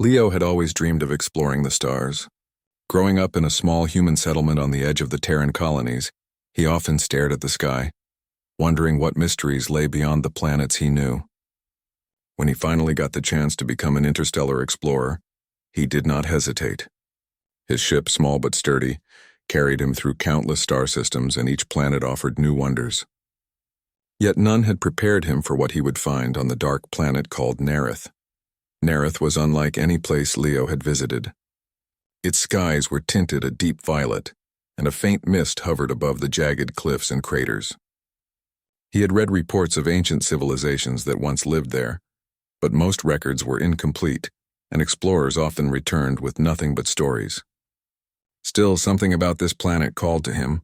Leo had always dreamed of exploring the stars. Growing up in a small human settlement on the edge of the Terran colonies, he often stared at the sky, wondering what mysteries lay beyond the planets he knew. When he finally got the chance to become an interstellar explorer, he did not hesitate. His ship, small but sturdy, carried him through countless star systems, and each planet offered new wonders. Yet none had prepared him for what he would find on the dark planet called Nerith. Nerith was unlike any place Leo had visited. Its skies were tinted a deep violet, and a faint mist hovered above the jagged cliffs and craters. He had read reports of ancient civilizations that once lived there, but most records were incomplete, and explorers often returned with nothing but stories. Still, something about this planet called to him,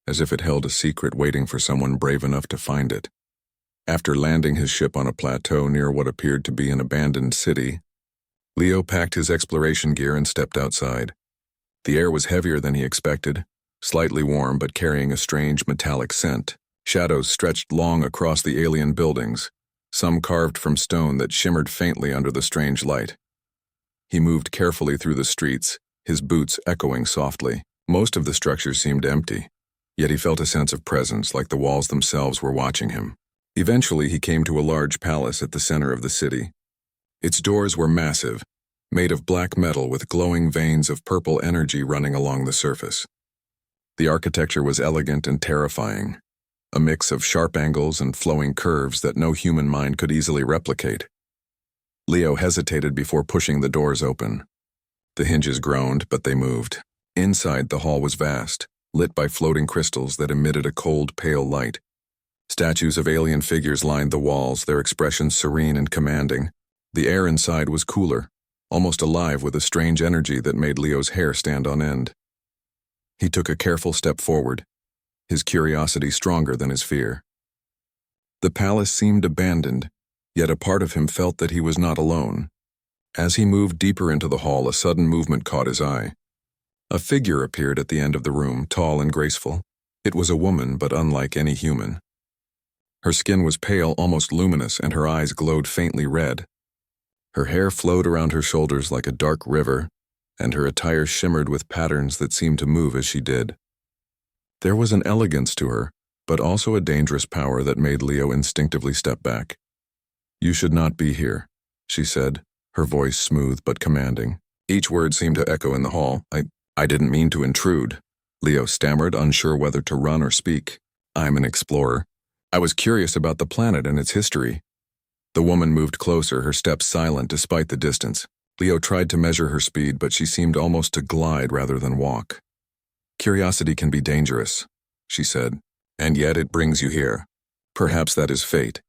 as if it held a secret waiting for someone brave enough to find it. After landing his ship on a plateau near what appeared to be an abandoned city, Leo packed his exploration gear and stepped outside. The air was heavier than he expected, slightly warm but carrying a strange metallic scent. Shadows stretched long across the alien buildings, some carved from stone that shimmered faintly under the strange light. He moved carefully through the streets, his boots echoing softly. Most of the structures seemed empty, yet he felt a sense of presence, like the walls themselves were watching him. Eventually, he came to a large palace at the center of the city. Its doors were massive, made of black metal with glowing veins of purple energy running along the surface. The architecture was elegant and terrifying, a mix of sharp angles and flowing curves that no human mind could easily replicate. Leo hesitated before pushing the doors open. The hinges groaned, but they moved. Inside, the hall was vast, lit by floating crystals that emitted a cold, pale light. Statues of alien figures lined the walls, their expressions serene and commanding. The air inside was cooler, almost alive with a strange energy that made Leo's hair stand on end. He took a careful step forward, his curiosity stronger than his fear. The palace seemed abandoned, yet a part of him felt that he was not alone. As he moved deeper into the hall, a sudden movement caught his eye. A figure appeared at the end of the room, tall and graceful. It was a woman, but unlike any human. Her skin was pale, almost luminous, and her eyes glowed faintly red. Her hair flowed around her shoulders like a dark river, and her attire shimmered with patterns that seemed to move as she did. There was an elegance to her, but also a dangerous power that made Leo instinctively step back. "You should not be here," she said, her voice smooth but commanding. Each word seemed to echo in the hall. I didn't mean to intrude," Leo stammered, unsure whether to run or speak. "I'm an explorer. I was curious about the planet and its history." The woman moved closer, her steps silent despite the distance. Leo tried to measure her speed, but she seemed almost to glide rather than walk. "Curiosity can be dangerous," she said, "and yet it brings you here. Perhaps that is fate."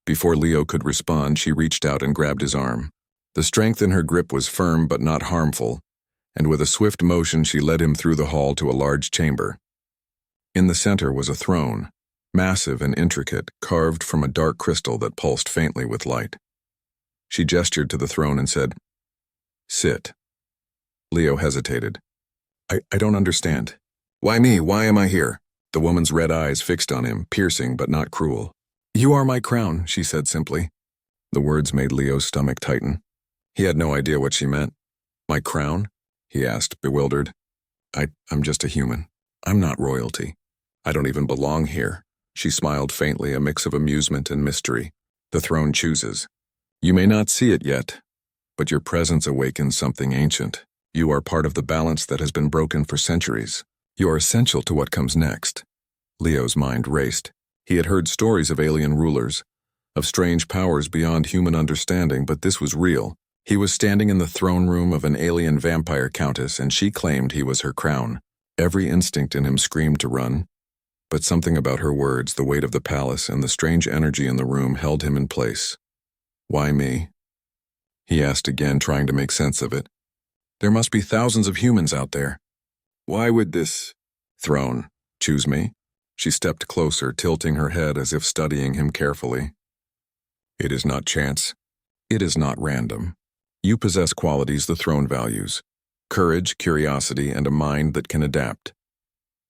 Before Leo could respond, she reached out and grabbed his arm. The strength in her grip was firm but not harmful, and with a swift motion she led him through the hall to a large chamber. In the center was a throne, massive and intricate, carved from a dark crystal that pulsed faintly with light. She gestured to the throne and said, "Sit." Leo hesitated. I don't understand. Why me? Why am I here?" The woman's red eyes fixed on him, piercing but not cruel. "You are my crown," she said simply. The words made Leo's stomach tighten. He had no idea what she meant. "My crown?" he asked, bewildered. I'm just a human. I'm not royalty. I don't even belong here." She smiled faintly, a mix of amusement and mystery. "The throne chooses. You may not see it yet, but your presence awakens something ancient. You are part of the balance that has been broken for centuries. You are essential to what comes next." Leo's mind raced. He had heard stories of alien rulers, of strange powers beyond human understanding, but this was real. He was standing in the throne room of an alien vampire countess, and she claimed he was her crown. Every instinct in him screamed to run, but something about her words, the weight of the palace, and the strange energy in the room held him in place. "Why me?" he asked again, trying to make sense of it. "There must be thousands of humans out there. Why would this throne choose me?" She stepped closer, tilting her head as if studying him carefully. "It is not chance. It is not random. You possess qualities the throne values: courage, curiosity, and a mind that can adapt.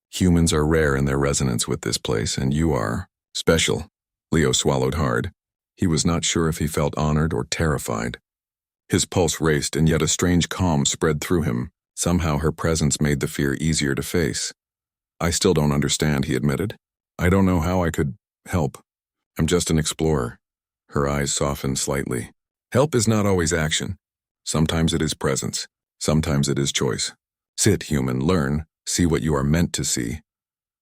Humans are rare in their resonance with this place, and you are special." Leo swallowed hard. He was not sure if he felt honored or terrified. His pulse raced, and yet a strange calm spread through him. Somehow her presence made the fear easier to face. "I still don't understand," he admitted. "I don't know how I could help. I'm just an explorer." Her eyes softened slightly. "Help is not always action. Sometimes it is presence. Sometimes it is choice. Sit, human, learn, see what you are meant to see."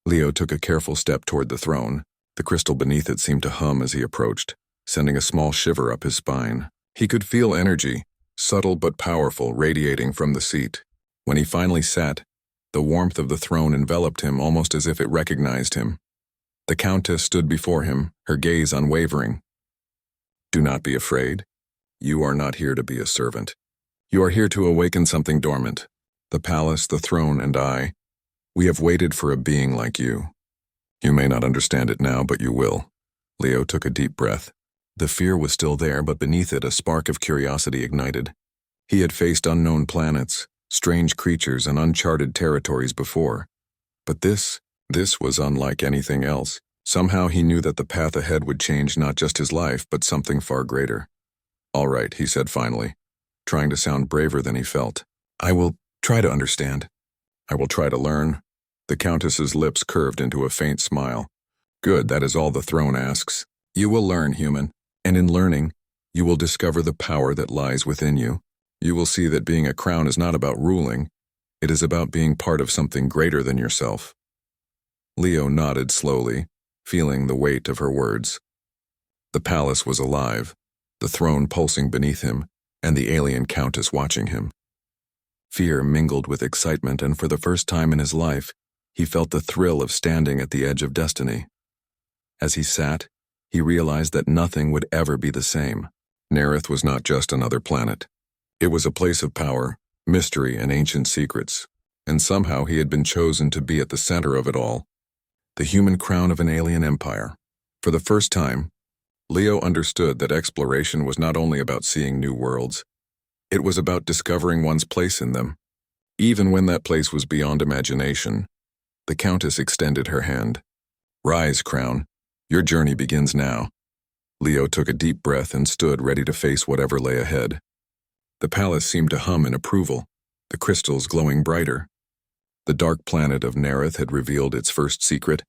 Leo took a careful step toward the throne. The crystal beneath it seemed to hum as he approached, sending a small shiver up his spine. He could feel energy, subtle but powerful, radiating from the seat. When he finally sat, the warmth of the throne enveloped him almost as if it recognized him. The Countess stood before him, her gaze unwavering. "Do not be afraid. You are not here to be a servant. You are here to awaken something dormant. The palace, the throne, and I, we have waited for a being like you. You may not understand it now, but you will." Leo took a deep breath. The fear was still there, but beneath it a spark of curiosity ignited. He had faced unknown planets, strange creatures, and uncharted territories before. But this was unlike anything else. Somehow he knew that the path ahead would change not just his life, but something far greater. "All right," he said finally, trying to sound braver than he felt. "I will try to understand. I will try to learn." The Countess's lips curved into a faint smile. "Good, that is all the throne asks. You will learn, human, and in learning, you will discover the power that lies within you. You will see that being a crown is not about ruling. It is about being part of something greater than yourself." Leo nodded slowly, feeling the weight of her words. The palace was alive, the throne pulsing beneath him, and the alien Countess watching him. Fear mingled with excitement, and for the first time in his life, he felt the thrill of standing at the edge of destiny. As he sat, he realized that nothing would ever be the same. Nerith was not just another planet. It was a place of power, mystery, and ancient secrets, and somehow he had been chosen to be at the center of it all. The human crown of an alien empire. For the first time, Leo understood that exploration was not only about seeing new worlds, it was about discovering one's place in them. Even when that place was beyond imagination, the Countess extended her hand. "Rise, crown. Your journey begins now." Leo took a deep breath and stood ready to face whatever lay ahead. The palace seemed to hum in approval, the crystals glowing brighter. The dark planet of Nerith had revealed its first secret,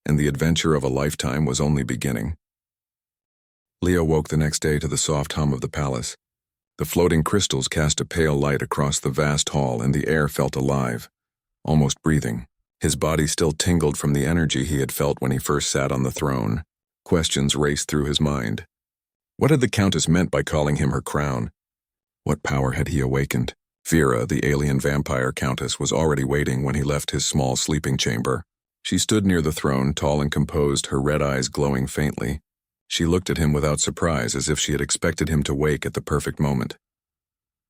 and the adventure of a lifetime was only beginning. Leo woke the next day to the soft hum of the palace. The floating crystals cast a pale light across the vast hall, and the air felt alive, almost breathing. His body still tingled from the energy he had felt when he first sat on the throne. Questions raced through his mind. What had the Countess meant by calling him her crown? What power had he awakened? Vera, the alien vampire Countess, was already waiting when he left his small sleeping chamber. She stood near the throne, tall and composed, her red eyes glowing faintly. She looked at him without surprise, as if she had expected him to wake at the perfect moment.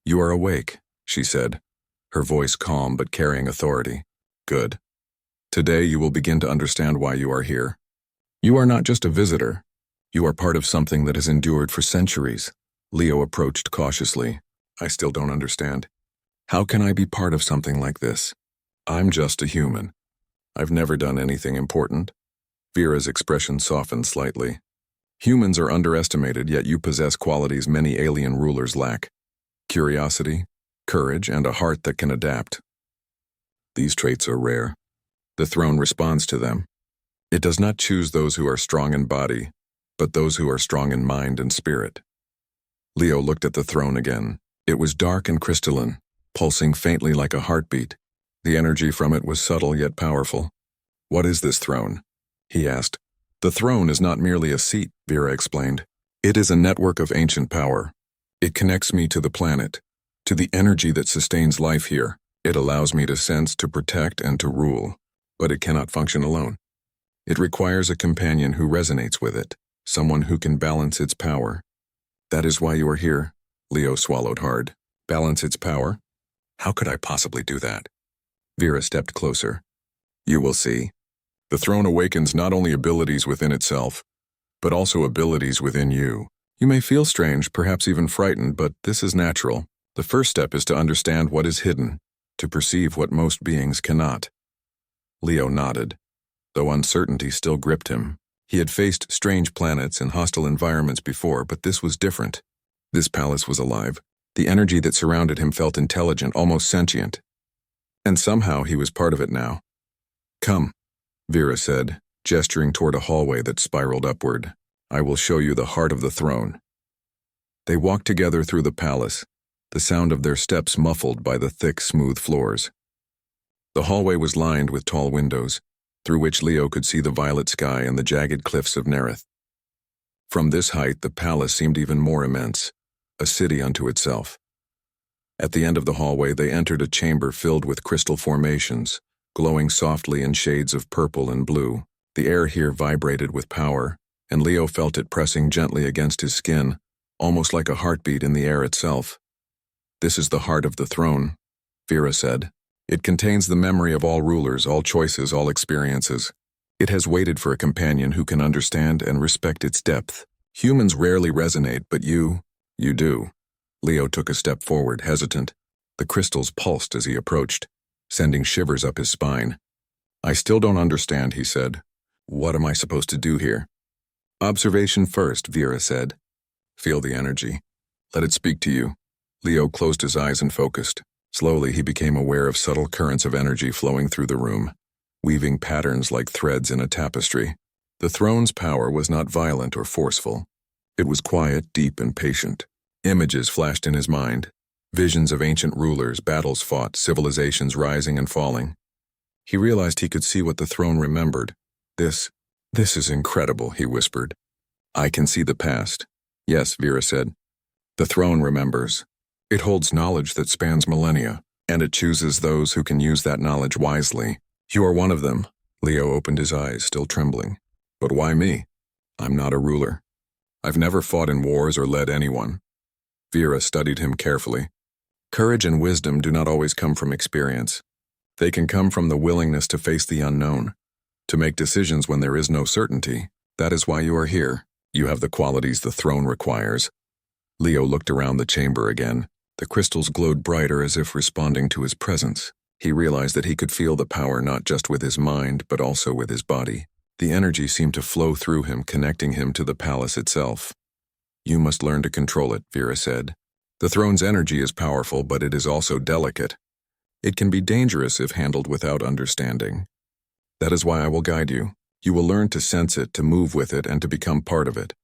"You are awake," she said, her voice calm but carrying authority. "Good. Today you will begin to understand why you are here. You are not just a visitor. You are part of something that has endured for centuries." Leo approached cautiously. "I still don't understand. How can I be part of something like this? I'm just a human. I've never done anything important." Vera's expression softened slightly. "Humans are underestimated, yet you possess qualities many alien rulers lack. Curiosity, courage, and a heart that can adapt. These traits are rare. The throne responds to them. It does not choose those who are strong in body, but those who are strong in mind and spirit." Leo looked at the throne again. It was dark and crystalline, pulsing faintly like a heartbeat. The energy from it was subtle yet powerful. "What is this throne?" he asked. "The throne is not merely a seat," Vera explained. "It is a network of ancient power. It connects me to the planet, to the energy that sustains life here. It allows me to sense, to protect, and to rule, but it cannot function alone. It requires a companion who resonates with it, someone who can balance its power. That is why you are here." Leo swallowed hard. "Balance its power? How could I possibly do that?" Vera stepped closer. "You will see. The throne awakens not only abilities within itself, but also abilities within you. You may feel strange, perhaps even frightened, but this is natural. The first step is to understand what is hidden, to perceive what most beings cannot." Leo nodded, though uncertainty still gripped him. He had faced strange planets and hostile environments before, but this was different. This palace was alive, The energy that surrounded him felt intelligent, almost sentient. And somehow he was part of it now. "Come," Vera said, gesturing toward a hallway that spiraled upward. "I will show you the heart of the throne." They walked together through the palace, the sound of their steps muffled by the thick, smooth floors. The hallway was lined with tall windows, through which Leo could see the violet sky and the jagged cliffs of Nerith. From this height, the palace seemed even more immense, a city unto itself. At the end of the hallway, they entered a chamber filled with crystal formations, glowing softly in shades of purple and blue. The air here vibrated with power, and Leo felt it pressing gently against his skin, almost like a heartbeat in the air itself. "This is the heart of the throne," Vera said. "It contains the memory of all rulers, all choices, all experiences. It has waited for a companion who can understand and respect its depth. Humans rarely resonate, but you do." Leo took a step forward, hesitant. The crystals pulsed as he approached, sending shivers up his spine. "I still don't understand," he said. "What am I supposed to do here?" "Observation first," Vera said. "Feel the energy. Let it speak to you." Leo closed his eyes and focused. Slowly, he became aware of subtle currents of energy flowing through the room, weaving patterns like threads in a tapestry. The throne's power was not violent or forceful. It was quiet, deep, and patient. Images flashed in his mind, visions of ancient rulers, battles fought, civilizations rising and falling. He realized he could see what the throne remembered. This is incredible," he whispered. "I can see the past." "Yes," Vera said. "The throne remembers. It holds knowledge that spans millennia, and it chooses those who can use that knowledge wisely. You are one of them." Leo opened his eyes, still trembling. "But why me? I'm not a ruler. I've never fought in wars or led anyone." Vera studied him carefully. "Courage and wisdom do not always come from experience. They can come from the willingness to face the unknown, to make decisions when there is no certainty. That is why you are here. You have the qualities the throne requires." Leo looked around the chamber again. The crystals glowed brighter as if responding to his presence. He realized that he could feel the power not just with his mind, but also with his body. The energy seemed to flow through him, connecting him to the palace itself. "You must learn to control it," Vera said. "The throne's energy is powerful, but it is also delicate. It can be dangerous if handled without understanding. That is why I will guide you. You will learn to sense it, to move with it, and to become part of it."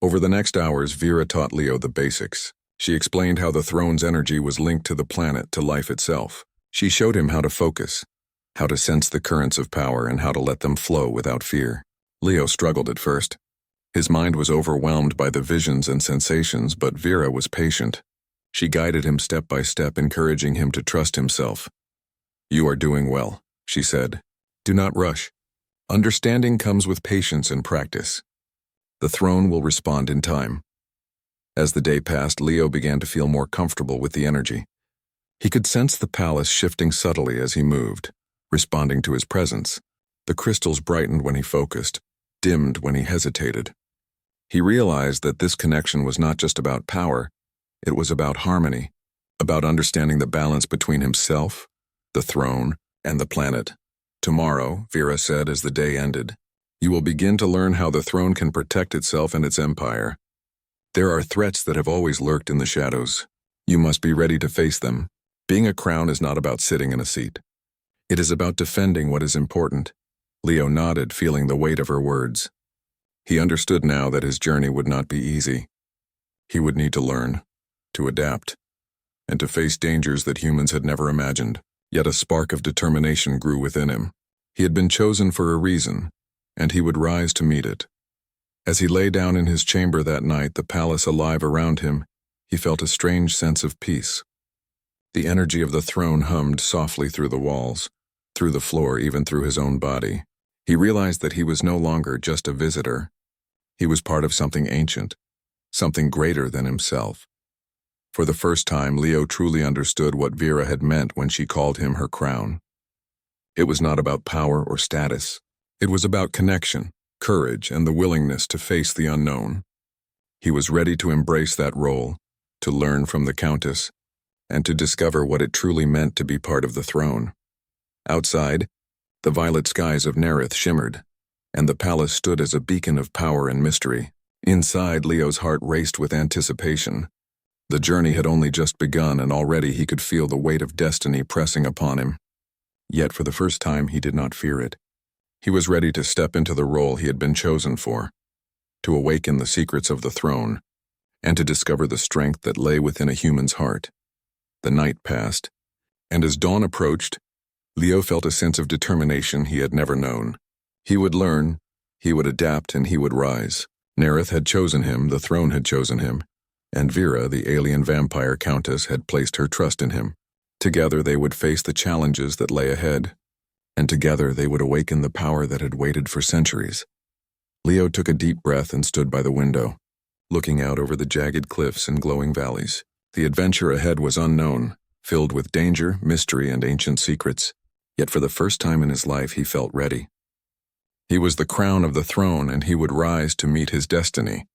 Over the next hours, Vera taught Leo the basics. She explained how the throne's energy was linked to the planet, to life itself. She showed him how to focus, how to sense the currents of power, and how to let them flow without fear. Leo struggled at first. His mind was overwhelmed by the visions and sensations, but Vera was patient. She guided him step by step, encouraging him to trust himself. "You are doing well," she said. "Do not rush. Understanding comes with patience and practice. The throne will respond in time." As the day passed, Leo began to feel more comfortable with the energy. He could sense the palace shifting subtly as he moved, responding to his presence. The crystals brightened when he focused, dimmed when he hesitated. He realized that this connection was not just about power, it was about harmony, about understanding the balance between himself, the throne, and the planet. "Tomorrow," Vera said as the day ended, "you will begin to learn how the throne can protect itself and its empire. There are threats that have always lurked in the shadows. You must be ready to face them. Being a crown is not about sitting in a seat. It is about defending what is important." Leo nodded, feeling the weight of her words. He understood now that his journey would not be easy. He would need to learn, to adapt, and to face dangers that humans had never imagined. Yet a spark of determination grew within him. He had been chosen for a reason, and he would rise to meet it. As he lay down in his chamber that night, the palace alive around him, he felt a strange sense of peace. The energy of the throne hummed softly through the walls, through the floor, even through his own body. He realized that he was no longer just a visitor. He was part of something ancient, something greater than himself. For the first time, Leo truly understood what Vera had meant when she called him her crown. It was not about power or status. It was about connection, courage, and the willingness to face the unknown. He was ready to embrace that role, to learn from the Countess, and to discover what it truly meant to be part of the throne. Outside, the violet skies of Nerith shimmered, and the palace stood as a beacon of power and mystery. Inside, Leo's heart raced with anticipation. The journey had only just begun, and already he could feel the weight of destiny pressing upon him. Yet for the first time he did not fear it. He was ready to step into the role he had been chosen for, to awaken the secrets of the throne, and to discover the strength that lay within a human's heart. The night passed, and as dawn approached, Leo felt a sense of determination he had never known. He would learn, he would adapt, and he would rise. Nerith had chosen him, the throne had chosen him, and Vera, the alien vampire countess, had placed her trust in him. Together they would face the challenges that lay ahead, and together they would awaken the power that had waited for centuries. Leo took a deep breath and stood by the window, looking out over the jagged cliffs and glowing valleys. The adventure ahead was unknown, filled with danger, mystery, and ancient secrets, yet for the first time in his life he felt ready. He was the crown of the throne, and he would rise to meet his destiny.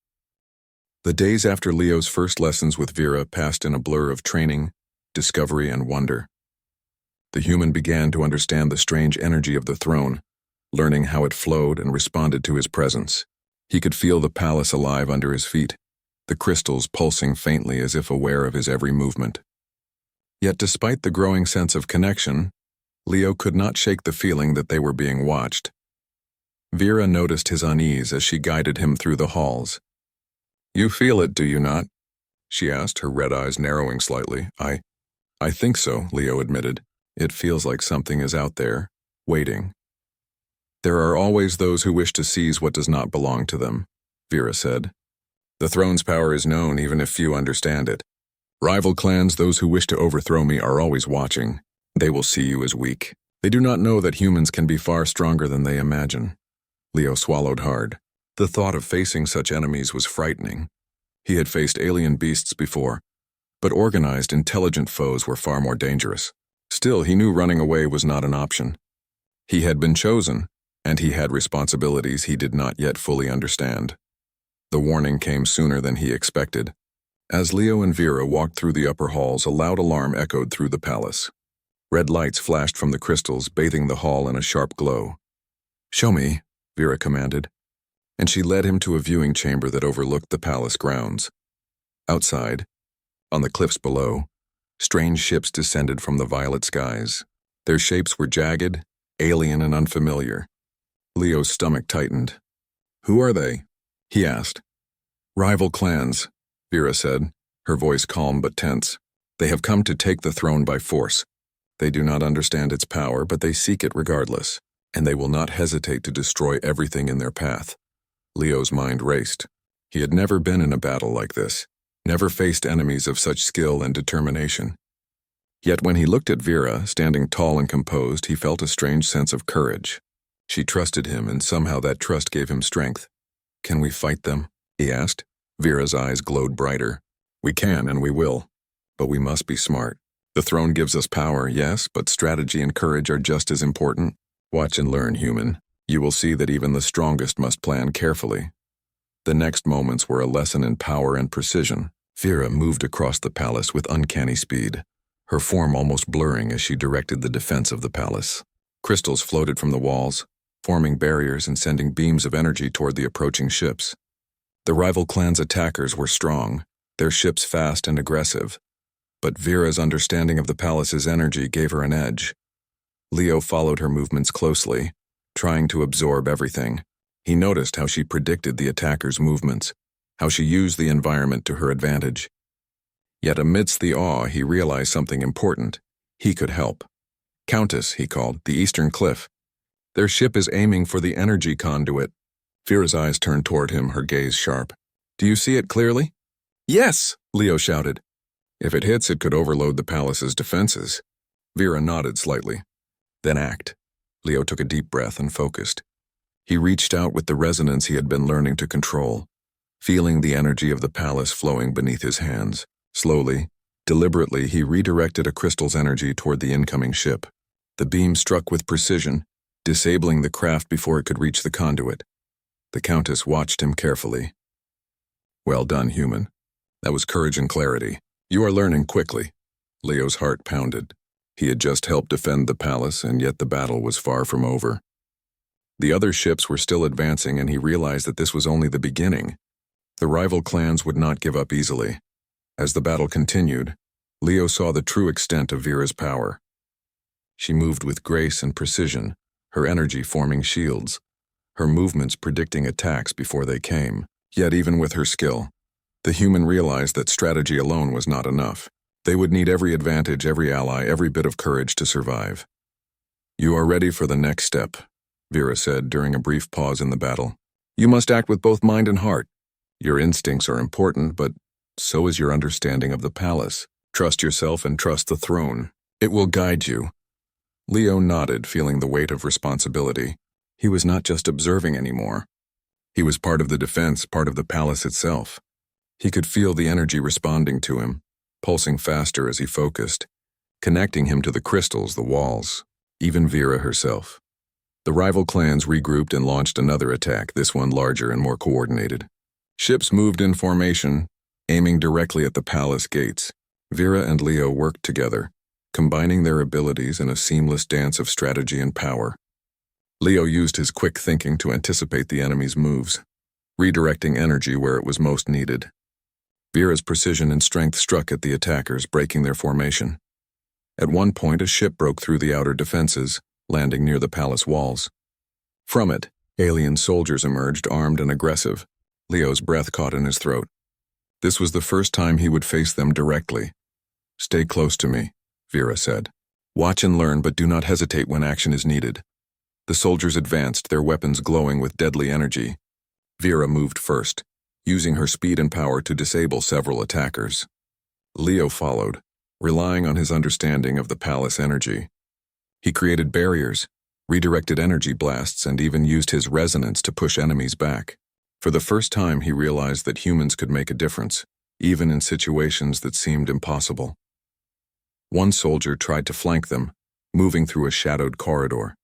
The days after Leo's first lessons with Vera passed in a blur of training, discovery, and wonder. The human began to understand the strange energy of the throne, learning how it flowed and responded to his presence. He could feel the palace alive under his feet, the crystals pulsing faintly as if aware of his every movement. Yet despite the growing sense of connection, Leo could not shake the feeling that they were being watched. Vera noticed his unease as she guided him through the halls. "You feel it, do you not?" she asked, her red eyes narrowing slightly. I think so," Leo admitted. "It feels like something is out there, waiting." "There are always those who wish to seize what does not belong to them," Vera said. "The throne's power is known even if few understand it. Rival clans, those who wish to overthrow me, are always watching. They will see you as weak. They do not know that humans can be far stronger than they imagine." Leo swallowed hard. The thought of facing such enemies was frightening. He had faced alien beasts before, but organized, intelligent foes were far more dangerous. Still, he knew running away was not an option. He had been chosen, and he had responsibilities he did not yet fully understand. The warning came sooner than he expected. As Leo and Vera walked through the upper halls, a loud alarm echoed through the palace. Red lights flashed from the crystals, bathing the hall in a sharp glow. "Show me," Vera commanded, and she led him to a viewing chamber that overlooked the palace grounds. Outside, on the cliffs below, strange ships descended from the violet skies. Their shapes were jagged, alien, and unfamiliar. Leo's stomach tightened. "Who are they?" he asked. "Rival clans," Vera said, her voice calm but tense. "They have come to take the throne by force. They do not understand its power, but they seek it regardless, and they will not hesitate to destroy everything in their path." Leo's mind raced. He had never been in a battle like this, never faced enemies of such skill and determination. Yet when he looked at Vera, standing tall and composed, he felt a strange sense of courage. She trusted him, and somehow that trust gave him strength. "Can we fight them?" he asked. Vera's eyes glowed brighter. "We can, and we will. But we must be smart. The throne gives us power, yes, but strategy and courage are just as important. Watch and learn, human. You will see that even the strongest must plan carefully." The next moments were a lesson in power and precision. Vera moved across the palace with uncanny speed, her form almost blurring as she directed the defense of the palace. Crystals floated from the walls, forming barriers and sending beams of energy toward the approaching ships. The rival clan's attackers were strong, their ships fast and aggressive, but Vera's understanding of the palace's energy gave her an edge. Leo followed her movements closely, trying to absorb everything. He noticed how she predicted the attackers' movements, how she used the environment to her advantage. Yet amidst the awe, he realized something important. He could help. "Countess," he called, "the eastern cliff. Their ship is aiming for the energy conduit." Vera's eyes turned toward him, her gaze sharp. "Do you see it clearly?" "Yes," Leo shouted. "If it hits, it could overload the palace's defenses." Vera nodded slightly. "Then act." Leo took a deep breath and focused. He reached out with the resonance he had been learning to control, feeling the energy of the palace flowing beneath his hands. Slowly, deliberately, he redirected a crystal's energy toward the incoming ship. The beam struck with precision, disabling the craft before it could reach the conduit. The Countess watched him carefully. "Well done, human. That was courage and clarity. You are learning quickly." Leo's heart pounded. He had just helped defend the palace, and yet the battle was far from over. The other ships were still advancing, and he realized that this was only the beginning. The rival clans would not give up easily. As the battle continued, Leo saw the true extent of Vera's power. She moved with grace and precision, her energy forming shields, her movements predicting attacks before they came. Yet even with her skill, the human realized that strategy alone was not enough. They would need every advantage, every ally, every bit of courage to survive. "You are ready for the next step," Vera said during a brief pause in the battle. "You must act with both mind and heart. Your instincts are important, but so is your understanding of the palace. Trust yourself and trust the throne. It will guide you." Leo nodded, feeling the weight of responsibility. He was not just observing anymore. He was part of the defense, part of the palace itself. He could feel the energy responding to him, pulsing faster as he focused, connecting him to the crystals, the walls, even Vera herself. The rival clans regrouped and launched another attack, this one larger and more coordinated. Ships moved in formation, aiming directly at the palace gates. Vera and Leo worked together, combining their abilities in a seamless dance of strategy and power. Leo used his quick thinking to anticipate the enemy's moves, redirecting energy where it was most needed. Vera's precision and strength struck at the attackers, breaking their formation. At one point, a ship broke through the outer defenses, landing near the palace walls. From it, alien soldiers emerged, armed and aggressive. Leo's breath caught in his throat. This was the first time he would face them directly. "Stay close to me," Vera said. "Watch and learn, but do not hesitate when action is needed." The soldiers advanced, their weapons glowing with deadly energy. Vera moved first, using her speed and power to disable several attackers. Leo followed, relying on his understanding of the palace energy. He created barriers, redirected energy blasts, and even used his resonance to push enemies back. For the first time, he realized that humans could make a difference, even in situations that seemed impossible. One soldier tried to flank them, moving through a shadowed corridor.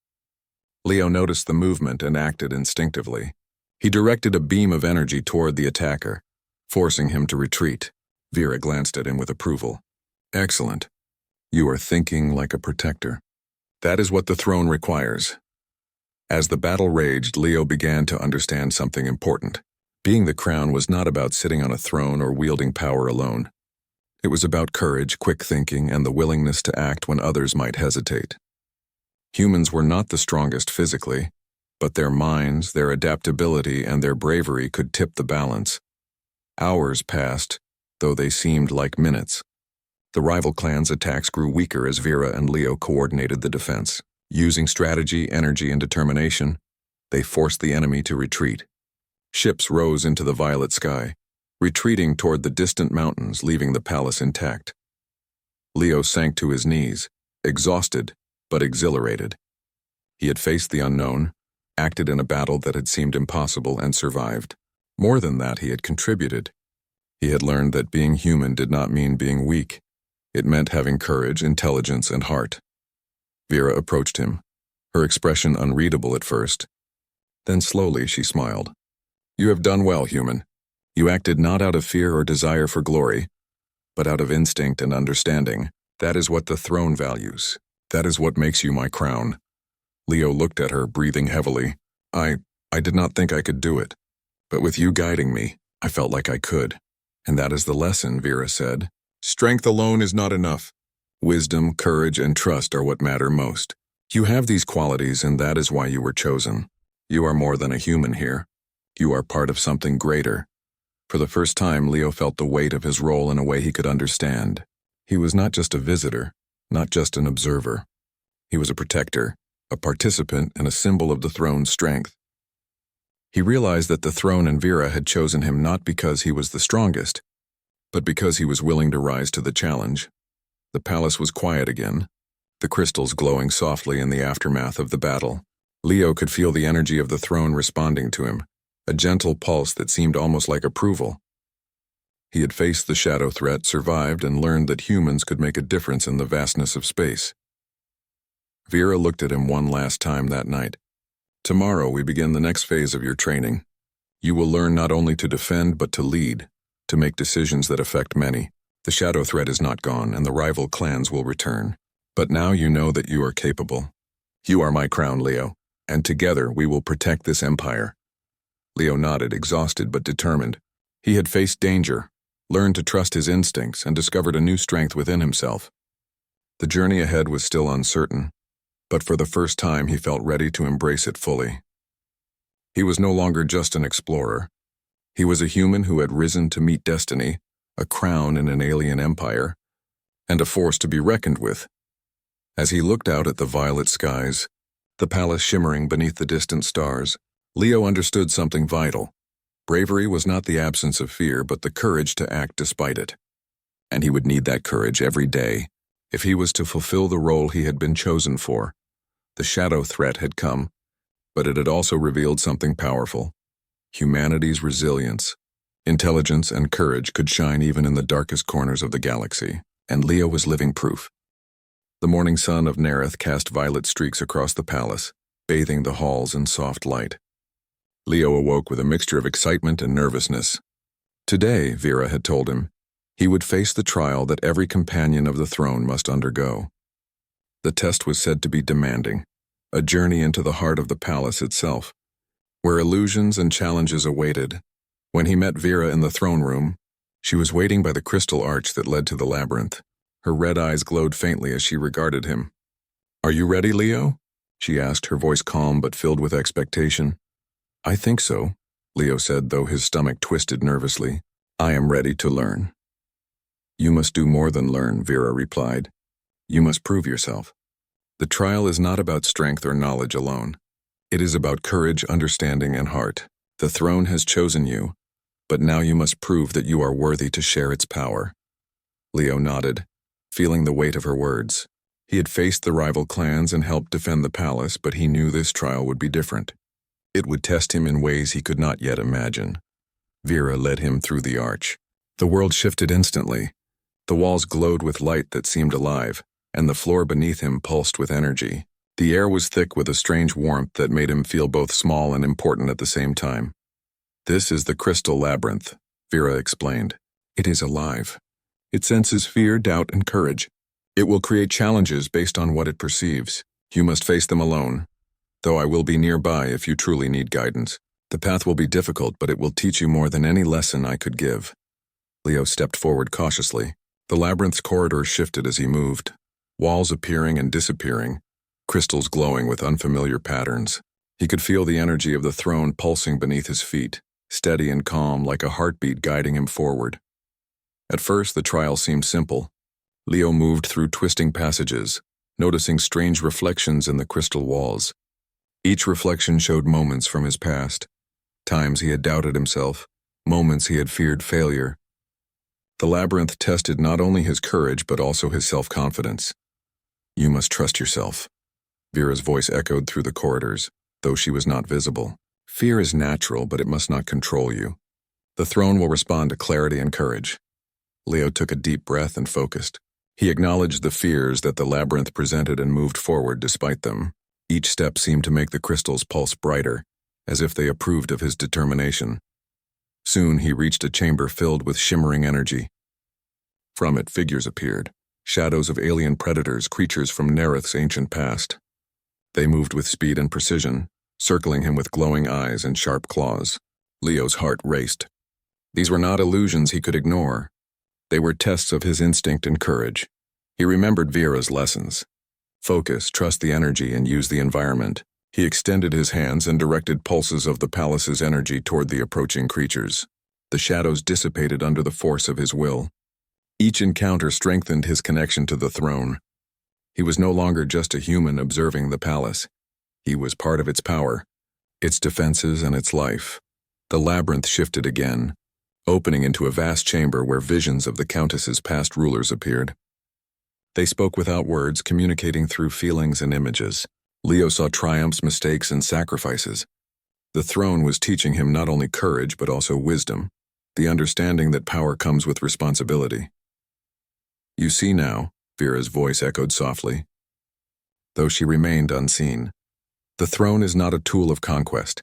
Leo noticed the movement and acted instinctively. He directed a beam of energy toward the attacker, forcing him to retreat. Vera glanced at him with approval. "Excellent. You are thinking like a protector. That is what the throne requires." As the battle raged, Leo began to understand something important. Being the crown was not about sitting on a throne or wielding power alone. It was about courage, quick thinking, and the willingness to act when others might hesitate. Humans were not the strongest physically, but their minds, their adaptability, and their bravery could tip the balance. Hours passed, though they seemed like minutes. The rival clans' attacks grew weaker as Vera and Leo coordinated the defense. Using strategy, energy, and determination, they forced the enemy to retreat. Ships rose into the violet sky, retreating toward the distant mountains, leaving the palace intact. Leo sank to his knees, exhausted but exhilarated. He had faced the unknown, acted in a battle that had seemed impossible, and survived. More than that, he had contributed. He had learned that being human did not mean being weak. It meant having courage, intelligence, and heart. Vera approached him, her expression unreadable at first. Then slowly she smiled. "You have done well, human. You acted not out of fear or desire for glory, but out of instinct and understanding. That is what the throne values. That is what makes you my crown." Leo looked at her, breathing heavily. I did not think I could do it. But with you guiding me, I felt like I could. And that is the lesson," Vera said. "Strength alone is not enough. Wisdom, courage, and trust are what matter most. You have these qualities, and that is why you were chosen. You are more than a human here. You are part of something greater." For the first time, Leo felt the weight of his role in a way he could understand. He was not just a visitor, not just an observer. He was a protector, a participant, and a symbol of the throne's strength. He realized that the throne and Vera had chosen him not because he was the strongest, but because he was willing to rise to the challenge. The palace was quiet again, the crystals glowing softly in the aftermath of the battle. Leo could feel the energy of the throne responding to him, a gentle pulse that seemed almost like approval. He had faced the shadow threat, survived, and learned that humans could make a difference in the vastness of space. Vera looked at him one last time that night. "Tomorrow we begin the next phase of your training. You will learn not only to defend but to lead, to make decisions that affect many. The shadow threat is not gone, and the rival clans will return. But now you know that you are capable. You are my crown, Leo, and together we will protect this empire." Leo nodded, exhausted but determined. He had faced danger, learned to trust his instincts, and discovered a new strength within himself. The journey ahead was still uncertain, but for the first time he felt ready to embrace it fully. He was no longer just an explorer. He was a human who had risen to meet destiny, a crown in an alien empire, and a force to be reckoned with. As he looked out at the violet skies, the palace shimmering beneath the distant stars, Leo understood something vital. Bravery was not the absence of fear, but the courage to act despite it. And he would need that courage every day if he was to fulfill the role he had been chosen for. The shadow threat had come, but it had also revealed something powerful. Humanity's resilience, intelligence, and courage could shine even in the darkest corners of the galaxy, and Leo was living proof. The morning sun of Nerith cast violet streaks across the palace, bathing the halls in soft light. Leo awoke with a mixture of excitement and nervousness. Today, Vera had told him, he would face the trial that every companion of the throne must undergo. The test was said to be demanding, a journey into the heart of the palace itself, where illusions and challenges awaited. When he met Vera in the throne room, she was waiting by the crystal arch that led to the labyrinth. Her red eyes glowed faintly as she regarded him. "Are you ready, Leo?" she asked, her voice calm but filled with expectation. "I think so," Leo said, though his stomach twisted nervously. "I am ready to learn." "You must do more than learn," Vera replied. "You must prove yourself. The trial is not about strength or knowledge alone. It is about courage, understanding, and heart. The throne has chosen you, but now you must prove that you are worthy to share its power." Leo nodded, feeling the weight of her words. He had faced the rival clans and helped defend the palace, but he knew this trial would be different. It would test him in ways he could not yet imagine. Vera led him through the arch. The world shifted instantly. The walls glowed with light that seemed alive, and the floor beneath him pulsed with energy. The air was thick with a strange warmth that made him feel both small and important at the same time. "This is the crystal labyrinth," Vera explained. "It is alive. It senses fear, doubt, and courage. It will create challenges based on what it perceives. You must face them alone, though I will be nearby if you truly need guidance. The path will be difficult, but it will teach you more than any lesson I could give." Leo stepped forward cautiously. The labyrinth's corridors shifted as he moved, walls appearing and disappearing, crystals glowing with unfamiliar patterns. He could feel the energy of the throne pulsing beneath his feet, steady and calm like a heartbeat guiding him forward. At first, the trial seemed simple. Leo moved through twisting passages, noticing strange reflections in the crystal walls. Each reflection showed moments from his past, times he had doubted himself, moments he had feared failure. The labyrinth tested not only his courage but also his self-confidence. "You must trust yourself," Vera's voice echoed through the corridors, though she was not visible. "Fear is natural, but it must not control you. The throne will respond to clarity and courage." Leo took a deep breath and focused. He acknowledged the fears that the labyrinth presented and moved forward despite them. Each step seemed to make the crystals pulse brighter, as if they approved of his determination. Soon he reached a chamber filled with shimmering energy. From it, figures appeared, shadows of alien predators, creatures from Nerith's ancient past. They moved with speed and precision, circling him with glowing eyes and sharp claws. Leo's heart raced. These were not illusions he could ignore. They were tests of his instinct and courage. He remembered Vera's lessons. Focus, trust the energy, and use the environment. He extended his hands and directed pulses of the palace's energy toward the approaching creatures. The shadows dissipated under the force of his will. Each encounter strengthened his connection to the throne. He was no longer just a human observing the palace. He was part of its power, its defenses, and its life. The labyrinth shifted again, opening into a vast chamber where visions of the Countess's past rulers appeared. They spoke without words, communicating through feelings and images. Leo saw triumphs, mistakes, and sacrifices. The throne was teaching him not only courage but also wisdom, the understanding that power comes with responsibility. "You see now," Vera's voice echoed softly, though she remained unseen. "The throne is not a tool of conquest.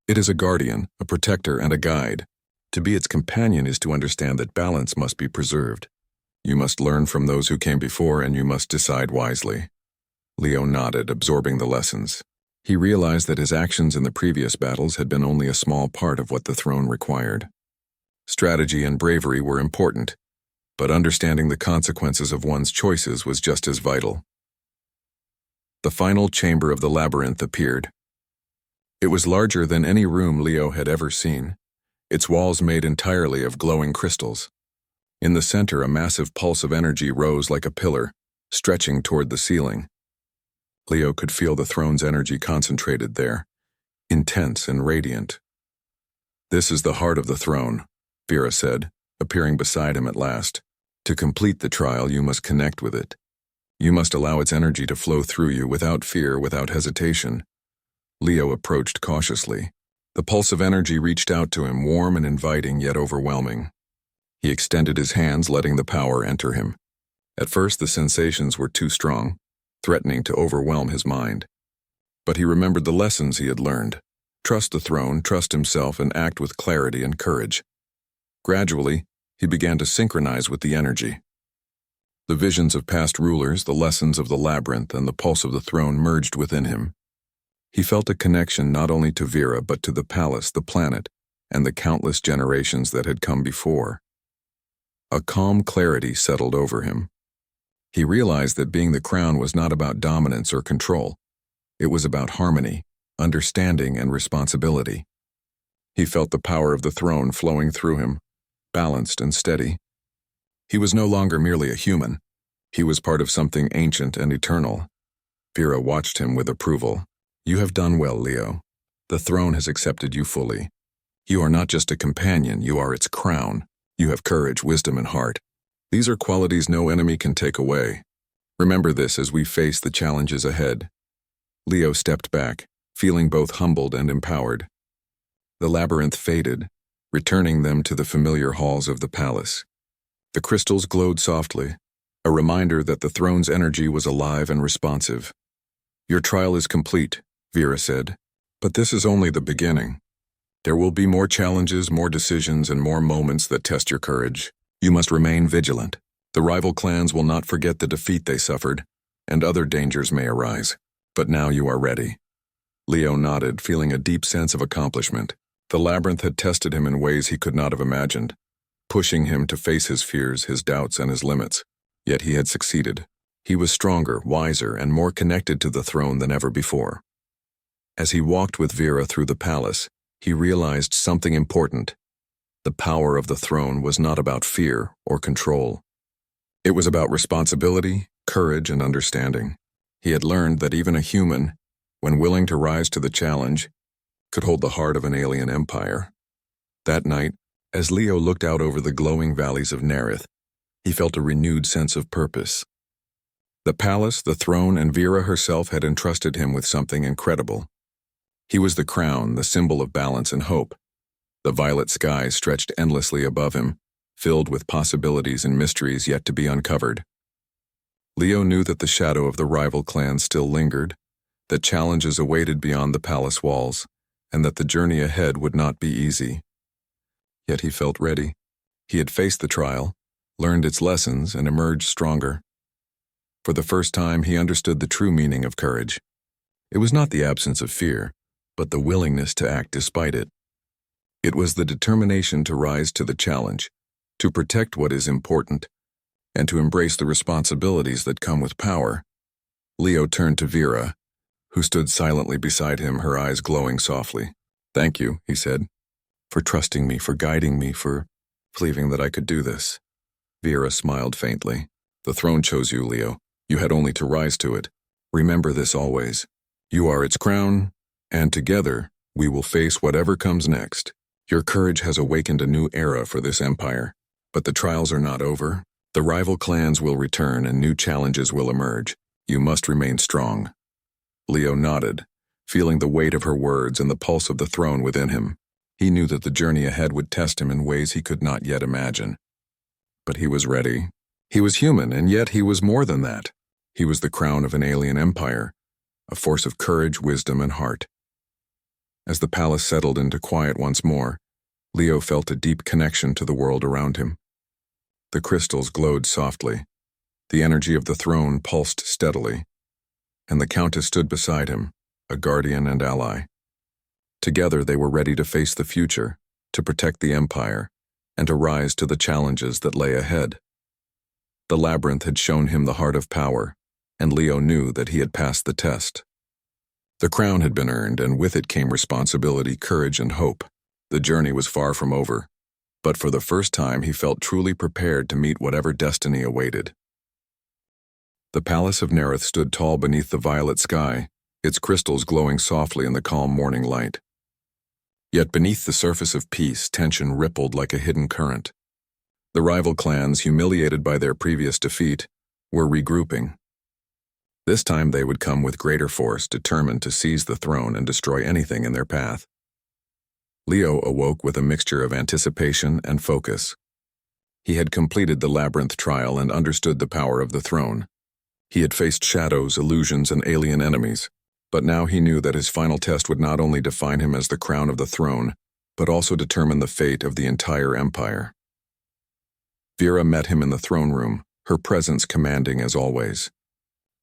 It is a guardian, a protector, and a guide. To be its companion is to understand that balance must be preserved. You must learn from those who came before, and you must decide wisely." Leo nodded, absorbing the lessons. He realized that his actions in the previous battles had been only a small part of what the throne required. Strategy and bravery were important, but understanding the consequences of one's choices was just as vital. The final chamber of the labyrinth appeared. It was larger than any room Leo had ever seen, its walls made entirely of glowing crystals. In the center, a massive pulse of energy rose like a pillar, stretching toward the ceiling. Leo could feel the throne's energy concentrated there, intense and radiant. "This is the heart of the throne," Vera said, appearing beside him at last. "To complete the trial, you must connect with it. You must allow its energy to flow through you without fear, without hesitation." Leo approached cautiously. The pulse of energy reached out to him, warm and inviting, yet overwhelming. He extended his hands, letting the power enter him. At first, the sensations were too strong, threatening to overwhelm his mind. But he remembered the lessons he had learned. Trust the throne, trust himself, and act with clarity and courage. Gradually, he began to synchronize with the energy. The visions of past rulers, the lessons of the labyrinth, and the pulse of the throne merged within him. He felt a connection not only to Vera, but to the palace, the planet, and the countless generations that had come before. A calm clarity settled over him. He realized that being the crown was not about dominance or control. It was about harmony, understanding, and responsibility. He felt the power of the throne flowing through him, balanced and steady. He was no longer merely a human. He was part of something ancient and eternal. Vera watched him with approval. "You have done well, Leo. The throne has accepted you fully. You are not just a companion, you are its crown. You have courage, wisdom, and heart. These are qualities no enemy can take away. Remember this as we face the challenges ahead." Leo stepped back, feeling both humbled and empowered. The labyrinth faded, returning them to the familiar halls of the palace. The crystals glowed softly, a reminder that the throne's energy was alive and responsive. "Your trial is complete," Vera said, "but this is only the beginning. There will be more challenges, more decisions, and more moments that test your courage. You must remain vigilant. The rival clans will not forget the defeat they suffered, and other dangers may arise. But now you are ready." Leo nodded, feeling a deep sense of accomplishment. The labyrinth had tested him in ways he could not have imagined, pushing him to face his fears, his doubts, and his limits. Yet he had succeeded. He was stronger, wiser, and more connected to the throne than ever before. As he walked with Vera through the palace, he realized something important. The power of the throne was not about fear or control. It was about responsibility, courage, and understanding. He had learned that even a human, when willing to rise to the challenge, could hold the heart of an alien empire. That night, as Leo looked out over the glowing valleys of Nerith, he felt a renewed sense of purpose. The palace, the throne, and Vera herself had entrusted him with something incredible. He was the crown, the symbol of balance and hope. The violet sky stretched endlessly above him, filled with possibilities and mysteries yet to be uncovered. Leo knew that the shadow of the rival clans still lingered, that challenges awaited beyond the palace walls, and that the journey ahead would not be easy. Yet he felt ready. He had faced the trial, learned its lessons, and emerged stronger. For the first time, he understood the true meaning of courage. It was not the absence of fear, but the willingness to act despite it. It was the determination to rise to the challenge, to protect what is important, and to embrace the responsibilities that come with power. Leo turned to Vera, who stood silently beside him, her eyes glowing softly. "Thank you," he said, "for trusting me, for guiding me, for believing that I could do this." Vera smiled faintly. "The throne chose you, Leo. You had only to rise to it. Remember this always. You are its crown, and together we will face whatever comes next. Your courage has awakened a new era for this empire. But the trials are not over. The rival clans will return and new challenges will emerge. You must remain strong." Leo nodded, feeling the weight of her words and the pulse of the throne within him. He knew that the journey ahead would test him in ways he could not yet imagine. But he was ready. He was human, and yet he was more than that. He was the crown of an alien empire, a force of courage, wisdom, and heart. As the palace settled into quiet once more, Leo felt a deep connection to the world around him. The crystals glowed softly. The energy of the throne pulsed steadily, and the Countess stood beside him, a guardian and ally. Together they were ready to face the future, to protect the empire, and to rise to the challenges that lay ahead. The labyrinth had shown him the heart of power, and Leo knew that he had passed the test. The crown had been earned, and with it came responsibility, courage, and hope. The journey was far from over, but for the first time he felt truly prepared to meet whatever destiny awaited. The Palace of Nerith stood tall beneath the violet sky, its crystals glowing softly in the calm morning light. Yet beneath the surface of peace, tension rippled like a hidden current. The rival clans, humiliated by their previous defeat, were regrouping. This time they would come with greater force, determined to seize the throne and destroy anything in their path. Leo awoke with a mixture of anticipation and focus. He had completed the labyrinth trial and understood the power of the throne. He had faced shadows, illusions, and alien enemies, but now he knew that his final test would not only define him as the crown of the throne, but also determine the fate of the entire empire. Vera met him in the throne room, her presence commanding as always.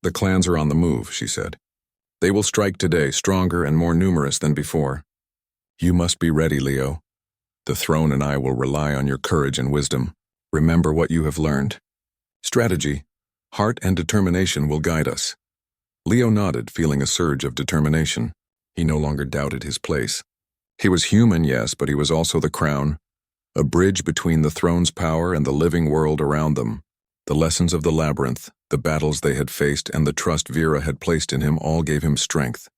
"The clans are on the move," she said. "They will strike today, stronger and more numerous than before. You must be ready, Leo. The throne and I will rely on your courage and wisdom. Remember what you have learned. Strategy, heart, and determination will guide us." Leo nodded, feeling a surge of determination. He no longer doubted his place. He was human, yes, but he was also the crown, a bridge between the throne's power and the living world around them. The lessons of the labyrinth, the battles they had faced, and the trust Vera had placed in him all gave him strength.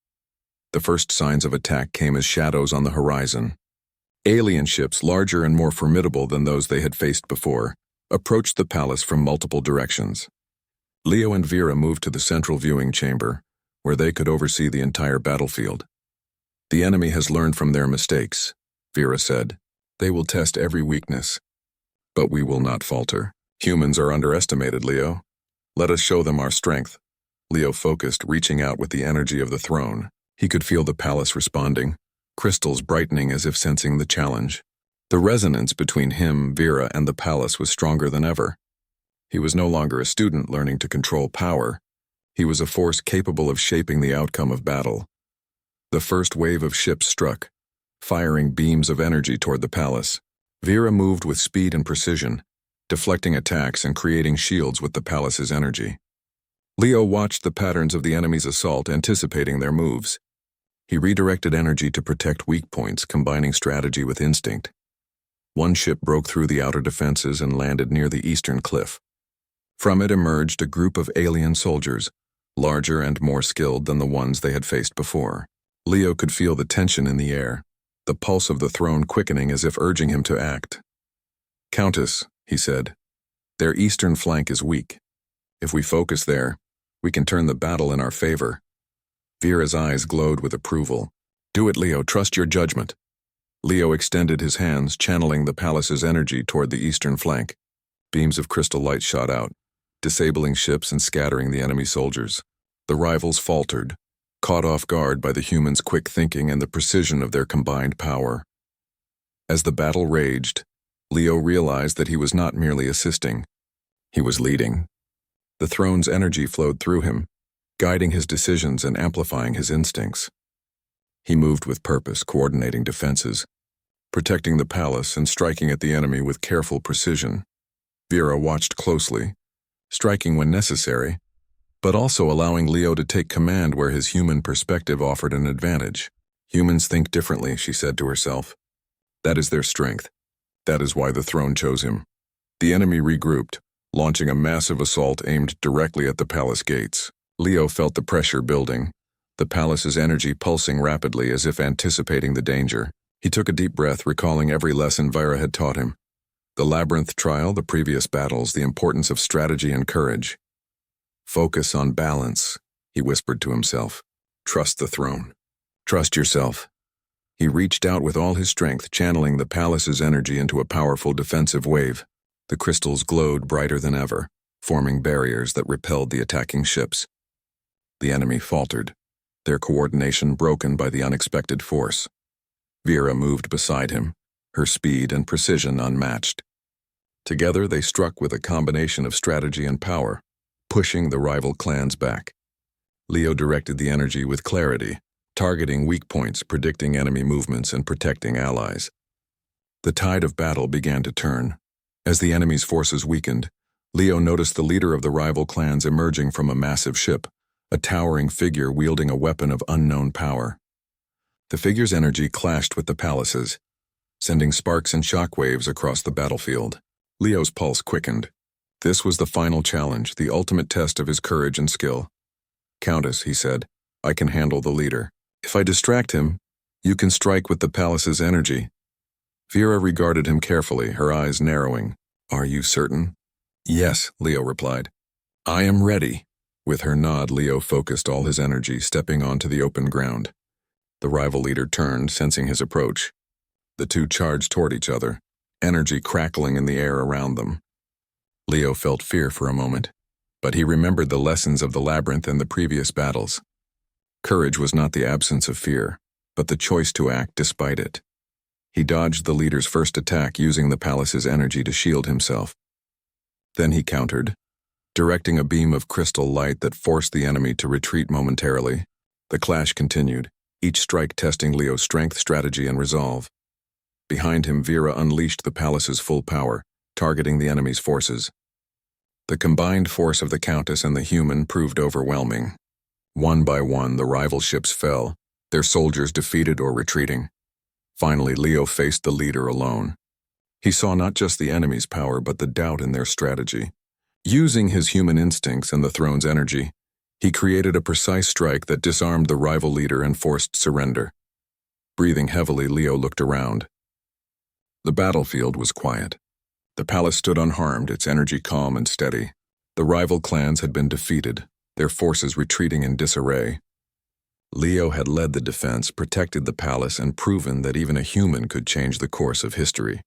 The first signs of attack came as shadows on the horizon. Alien ships, larger and more formidable than those they had faced before, approached the palace from multiple directions. Leo and Vera moved to the central viewing chamber, where they could oversee the entire battlefield. "The enemy has learned from their mistakes," Vera said. "They will test every weakness. But we will not falter. Humans are underestimated, Leo. Let us show them our strength." Leo focused, reaching out with the energy of the throne. He could feel the palace responding, crystals brightening as if sensing the challenge. The resonance between him, Vera, and the palace was stronger than ever. He was no longer a student learning to control power. He was a force capable of shaping the outcome of battle. The first wave of ships struck, firing beams of energy toward the palace. Vera moved with speed and precision, deflecting attacks and creating shields with the palace's energy. Leo watched the patterns of the enemy's assault, anticipating their moves. He redirected energy to protect weak points, combining strategy with instinct. One ship broke through the outer defenses and landed near the eastern cliff. From it emerged a group of alien soldiers, larger and more skilled than the ones they had faced before. Leo could feel the tension in the air, the pulse of the throne quickening as if urging him to act. "Countess," he said, "their eastern flank is weak. If we focus there, we can turn the battle in our favor." Vera's eyes glowed with approval. "Do it, Leo. Trust your judgment." Leo extended his hands, channeling the palace's energy toward the eastern flank. Beams of crystal light shot out, disabling ships and scattering the enemy soldiers. The rivals faltered, caught off guard by the humans' quick thinking and the precision of their combined power. As the battle raged, Leo realized that he was not merely assisting. He was leading. The throne's energy flowed through him, guiding his decisions and amplifying his instincts. He moved with purpose, coordinating defenses, protecting the palace and striking at the enemy with careful precision. Vera watched closely, striking when necessary, but also allowing Leo to take command where his human perspective offered an advantage. "Humans think differently," she said to herself. "That is their strength. That is why the throne chose him." The enemy regrouped, launching a massive assault aimed directly at the palace gates. Leo felt the pressure building, the palace's energy pulsing rapidly as if anticipating the danger. He took a deep breath, recalling every lesson Vera had taught him. The labyrinth trial, the previous battles, the importance of strategy and courage. "Focus on balance," he whispered to himself. "Trust the throne. Trust yourself." He reached out with all his strength, channeling the palace's energy into a powerful defensive wave. The crystals glowed brighter than ever, forming barriers that repelled the attacking ships. The enemy faltered, their coordination broken by the unexpected force. Vera moved beside him, her speed and precision unmatched. Together they struck with a combination of strategy and power, pushing the rival clans back. Leo directed the energy with clarity, targeting weak points, predicting enemy movements, and protecting allies. The tide of battle began to turn. As the enemy's forces weakened, Leo noticed the leader of the rival clans emerging from a massive ship, a towering figure wielding a weapon of unknown power. The figure's energy clashed with the palace's, sending sparks and shockwaves across the battlefield. Leo's pulse quickened. This was the final challenge, the ultimate test of his courage and skill. "Countess," he said, "I can handle the leader. If I distract him, you can strike with the palace's energy." Vera regarded him carefully, her eyes narrowing. "Are you certain?" "Yes," Leo replied. "I am ready." With her nod, Leo focused all his energy, stepping onto the open ground. The rival leader turned, sensing his approach. The two charged toward each other, energy crackling in the air around them. Leo felt fear for a moment, but he remembered the lessons of the labyrinth and the previous battles. Courage was not the absence of fear, but the choice to act despite it. He dodged the leader's first attack, using the palace's energy to shield himself. Then he countered, directing a beam of crystal light that forced the enemy to retreat momentarily. The clash continued, each strike testing Leo's strength, strategy, and resolve. Behind him, Vera unleashed the palace's full power, targeting the enemy's forces. The combined force of the Countess and the human proved overwhelming. One by one, the rival ships fell, their soldiers defeated or retreating. Finally, Leo faced the leader alone. He saw not just the enemy's power, but the doubt in their strategy. Using his human instincts and the throne's energy, he created a precise strike that disarmed the rival leader and forced surrender. Breathing heavily, Leo looked around. The battlefield was quiet. The palace stood unharmed, its energy calm and steady. The rival clans had been defeated, their forces retreating in disarray. Leo had led the defense, protected the palace, and proven that even a human could change the course of history.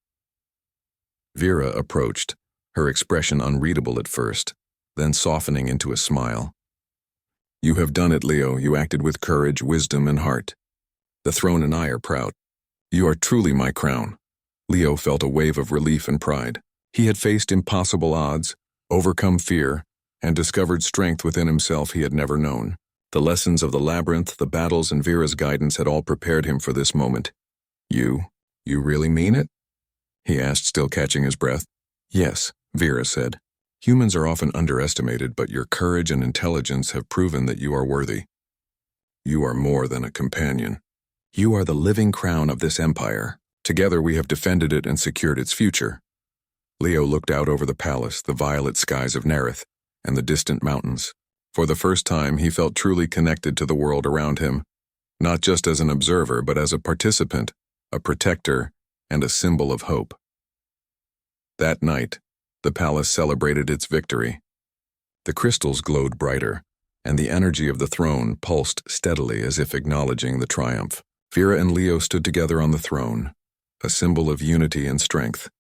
Vera approached, her expression unreadable at first, then softening into a smile. "You have done it, Leo. You acted with courage, wisdom, and heart. The throne and I are proud. You are truly my crown." Leo felt a wave of relief and pride. He had faced impossible odds, overcome fear, and discovered strength within himself he had never known. The lessons of the labyrinth, the battles, and Vera's guidance had all prepared him for this moment. You really mean it?" he asked, still catching his breath. "Yes," Vera said. "Humans are often underestimated, but your courage and intelligence have proven that you are worthy. You are more than a companion. You are the living crown of this empire. Together we have defended it and secured its future." Leo looked out over the palace, the violet skies of Nerith, and the distant mountains. For the first time, he felt truly connected to the world around him, not just as an observer, but as a participant, a protector, and a symbol of hope. That night, the palace celebrated its victory. The crystals glowed brighter, and the energy of the throne pulsed steadily as if acknowledging the triumph. Vera and Leo stood together on the throne, a symbol of unity and strength.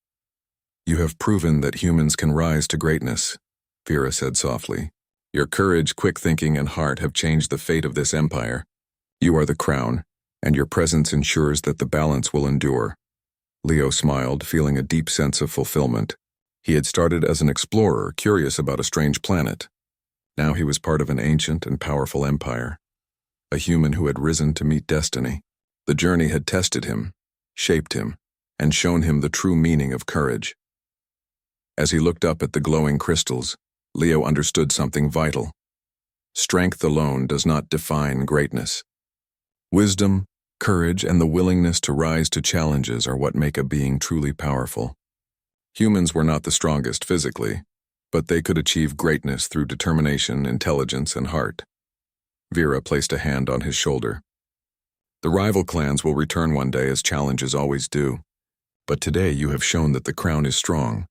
"You have proven that humans can rise to greatness," Vera said softly. "Your courage, quick thinking, and heart have changed the fate of this empire. You are the crown, and your presence ensures that the balance will endure." Leo smiled, feeling a deep sense of fulfillment. He had started as an explorer, curious about a strange planet. Now he was part of an ancient and powerful empire, a human who had risen to meet destiny. The journey had tested him, shaped him, and shown him the true meaning of courage. As he looked up at the glowing crystals, Leo understood something vital. Strength alone does not define greatness. Wisdom, courage, and the willingness to rise to challenges are what make a being truly powerful. Humans were not the strongest physically, but they could achieve greatness through determination, intelligence, and heart. Vera placed a hand on his shoulder. "The rival clans will return one day, as challenges always do. But today you have shown that the crown is strong,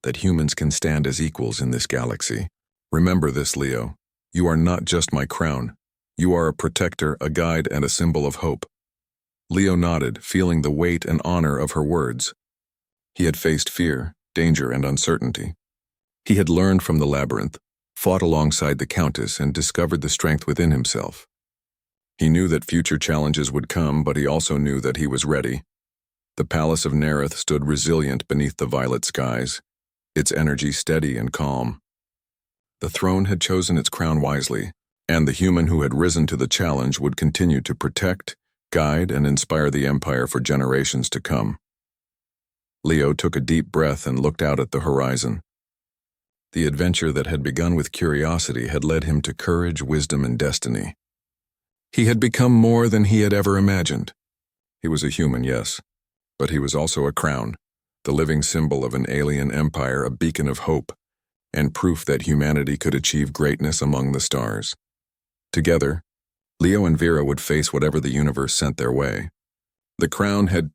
that humans can stand as equals in this galaxy. Remember this, Leo. You are not just my crown. You are a protector, a guide, and a symbol of hope." Leo nodded, feeling the weight and honor of her words. He had faced fear, danger, and uncertainty. He had learned from the labyrinth, fought alongside the Countess, and discovered the strength within himself. He knew that future challenges would come, but he also knew that he was ready. The palace of Nerith stood resilient beneath the violet skies, its energy steady and calm. The throne had chosen its crown wisely, and the human who had risen to the challenge would continue to protect, guide, and inspire the empire for generations to come. Leo took a deep breath and looked out at the horizon. The adventure that had begun with curiosity had led him to courage, wisdom, and destiny. He had become more than he had ever imagined. He was a human, yes, but he was also a crown, the living symbol of an alien empire, a beacon of hope, and proof that humanity could achieve greatness among the stars. Together, Leo and Vera would face whatever the universe sent their way. The crown had